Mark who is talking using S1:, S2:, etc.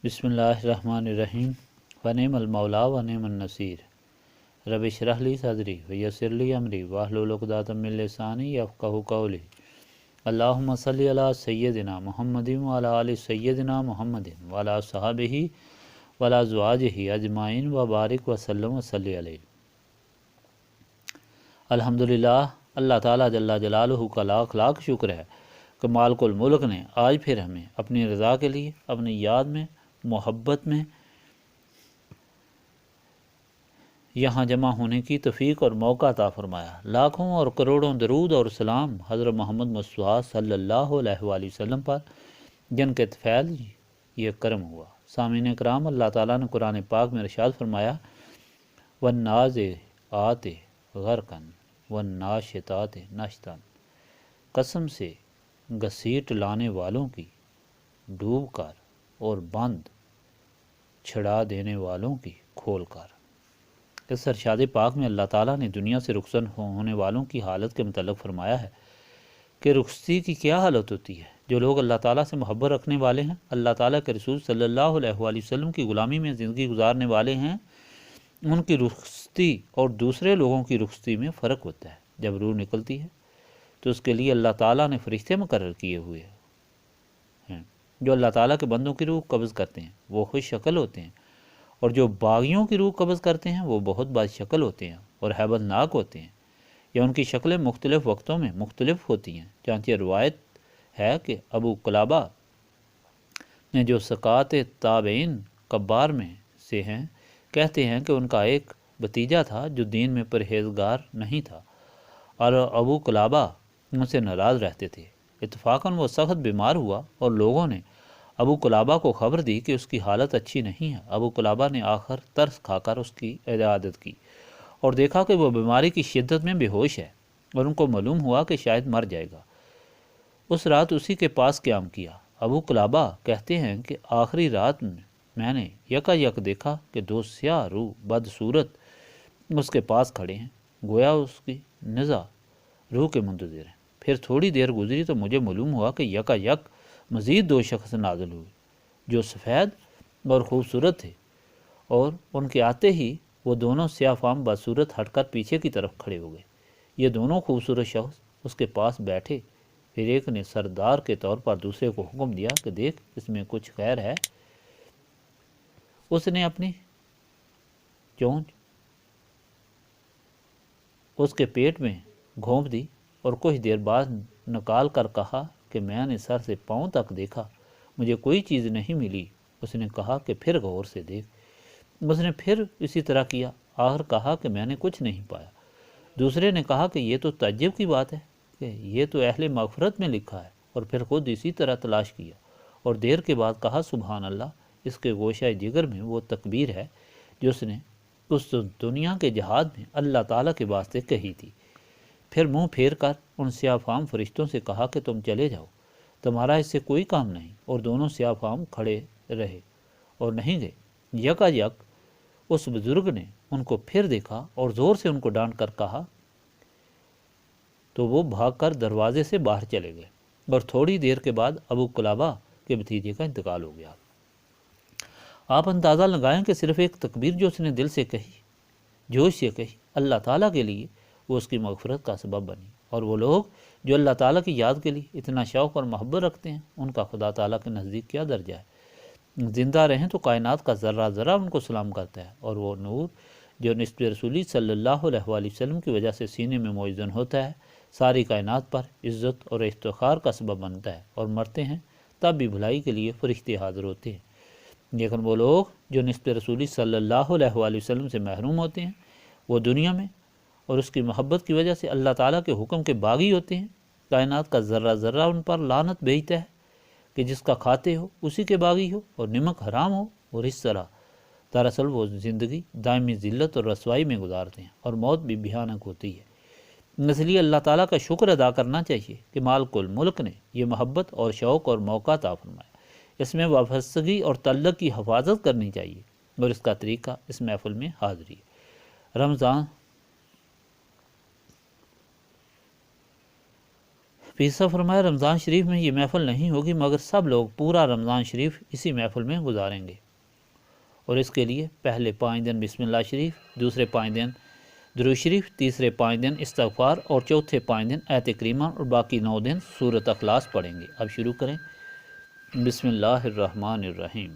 S1: بسم اللہ الرحمن الرحیم ونعم المولا ونعم النصیر رب اشرح لی صدری ویسر لی امری واحلل عقدۃ من لسانی یفقہوا قولی اللہم صلی علی سیدنا محمد وعلی آل سیدنا محمد وعلی صحابہ وعلی ازواجہ اجمعین وبارک وسلم وصلی علیہ۔ الحمدللہ، اللہ تعالیٰ جل جلالہ کا لاکھ لاکھ شکر ہے کہ مالک الملک نے آج پھر ہمیں اپنی رضا کے لیے اپنی یاد میں محبت میں یہاں جمع ہونے کی توفیق اور موقع عطا فرمایا۔ لاکھوں اور کروڑوں درود اور سلام حضرت محمد مصطفیٰ صلی اللہ علیہ وآلہ وسلم پر، جن کے فیض یہ کرم ہوا۔ سامعین کرام، اللہ تعالیٰ نے قرآن پاک میں ارشاد فرمایا، وَالنَّازِعَاتِ غَرْقًا وَالنَّاشِطَاتِ نَشْطًا، قسم سے گھسیٹ لانے والوں کی ڈوب کر اور بند چھڑا دینے والوں کی کھول کر۔ اس ارشاد پاک میں اللہ تعالیٰ نے دنیا سے رخصت ہونے والوں کی حالت کے متعلق فرمایا ہے کہ رخصتی کی کیا حالت ہوتی ہے۔ جو لوگ اللہ تعالیٰ سے محبت رکھنے والے ہیں، اللہ تعالیٰ کے رسول صلی اللہ علیہ وآلہ وسلم کی غلامی میں زندگی گزارنے والے ہیں، ان کی رخصتی اور دوسرے لوگوں کی رخصتی میں فرق ہوتا ہے۔ جب روح نکلتی ہے تو اس کے لیے اللہ تعالیٰ نے فرشتے مقرر کیے ہوئے ہیں جو اللہ تعالیٰ کے بندوں کی روح قبض کرتے ہیں۔ وہ خوش شکل ہوتے ہیں، اور جو باغیوں کی روح قبض کرتے ہیں وہ بہت بد شکل ہوتے ہیں اور ہیبت ناک ہوتے ہیں، یا ان کی شکلیں مختلف وقتوں میں مختلف ہوتی ہیں۔ چنانچہ روایت ہے کہ ابو قلابہ نے، جو ثقات تابعین کبار میں سے ہیں، کہتے ہیں کہ ان کا ایک بھتیجا تھا جو دین میں پرہیزگار نہیں تھا، اور ابو قلابہ ان سے ناراض رہتے تھے۔ اتفاقاً وہ سخت بیمار ہوا اور لوگوں نے ابو قلابہ کو خبر دی کہ اس کی حالت اچھی نہیں ہے۔ ابو قلابہ نے آخر ترس کھا کر اس کی عیادت کی اور دیکھا کہ وہ بیماری کی شدت میں بے ہوش ہے، اور ان کو معلوم ہوا کہ شاید مر جائے گا۔ اس رات اسی کے پاس قیام کیا۔ ابو قلابہ کہتے ہیں کہ آخری رات میں نے یکا یک دیکھا کہ دو سیاہ روح بدصورت اس کے پاس کھڑے ہیں، گویا اس کی نزع روح کے منتظر ہیں۔ پھر تھوڑی دیر گزری تو مجھے معلوم ہوا کہ یکا یک مزید دو شخص نازل ہوئے جو سفید اور خوبصورت تھے، اور ان کے آتے ہی وہ دونوں سیاہ فام بدصورت ہٹ کر پیچھے کی طرف کھڑے ہو گئے۔ یہ دونوں خوبصورت شخص اس کے پاس بیٹھے۔ پھر ایک نے سردار کے طور پر دوسرے کو حکم دیا کہ دیکھ، اس میں کچھ خیر ہے۔ اس نے اپنی چونچ اس کے پیٹ میں گھونپ دی اور کچھ دیر بعد نکال کر کہا کہ میں نے سر سے پاؤں تک دیکھا، مجھے کوئی چیز نہیں ملی۔ اس نے کہا کہ پھر غور سے دیکھ۔ اس نے پھر اسی طرح کیا، آخر کہا کہ میں نے کچھ نہیں پایا۔ دوسرے نے کہا کہ یہ تو تعجب کی بات ہے کہ یہ تو اہل مغفرت میں لکھا ہے، اور پھر خود اسی طرح تلاش کیا، اور دیر کے بعد کہا سبحان اللہ، اس کے گوشہ جگر میں وہ تکبیر ہے جو اس نے اس دنیا کے جہاد میں اللہ تعالیٰ کے واسطے کہی تھی۔ پھر منہ پھیر کر ان سیاہ فام فرشتوں سے کہا کہ تم چلے جاؤ، تمہارا اس سے کوئی کام نہیں۔ اور دونوں سیاہ فام کھڑے رہے اور نہیں گئے۔ یکا یک اس بزرگ نے ان کو پھر دیکھا اور زور سے ان کو ڈانٹ کر کہا تو وہ بھاگ کر دروازے سے باہر چلے گئے، اور تھوڑی دیر کے بعد ابو قلابہ کے بھتیجے کا انتقال ہو گیا۔ آپ اندازہ لگائیں کہ صرف ایک تکبیر جو اس نے دل سے کہی، جوش سے کہی، اللہ تعالیٰ کے لیے، وہ اس کی مغفرت کا سبب بنی۔ اور وہ لوگ جو اللہ تعالیٰ کی یاد کے لیے اتنا شوق اور محبت رکھتے ہیں، ان کا خدا تعالیٰ کے نزدیک کیا درجہ ہے۔ زندہ رہیں تو کائنات کا ذرہ ذرہ ان کو سلام کرتا ہے، اور وہ نور جو نسبت رسولی صلی اللہ علیہ وآلہ وسلم کی وجہ سے سینے میں موزن ہوتا ہے، ساری کائنات پر عزت اور افتخار کا سبب بنتا ہے، اور مرتے ہیں تب بھی بھلائی کے لیے فرشتے حاضر ہوتے ہیں۔ لیکن وہ لوگ جو نسبت رسولی صلی اللہ علیہ وآلہ وسلم سے محروم ہوتے ہیں، وہ دنیا میں اور اس کی محبت کی وجہ سے اللہ تعالیٰ کے حکم کے باغی ہوتے ہیں۔ کائنات کا ذرہ ذرہ ان پر لعنت بھیجتا ہے کہ جس کا کھاتے ہو اسی کے باغی ہو، اور نمک حرام ہو، اور اس طرح دراصل وہ زندگی دائمی ذلت اور رسوائی میں گزارتے ہیں، اور موت بھی بھیانک ہوتی ہے۔ اس لیے اللہ تعالیٰ کا شکر ادا کرنا چاہیے کہ مالک الملک نے یہ محبت اور شوق اور موقع عطا فرمایا۔ اس میں وابستگی اور تعلق کی حفاظت کرنی چاہیے، اور اس کا طریقہ اس محفل میں حاضری ہے۔ رمضان پیر صاحب فرمایا رمضان شریف میں یہ محفل نہیں ہوگی مگر سب لوگ پورا رمضان شریف اسی محفل میں گزاریں گے، اور اس کے لیے پہلے 5 دن بسم اللہ شریف، دوسرے 5 دن درود شریف، تیسرے 5 دن استغفار اور چوتھے 5 دن آیت کریمہ اور باقی 9 دن سورۃ اخلاص پڑھیں گے۔ اب شروع کریں۔ بسم اللہ الرحمن الرحیم۔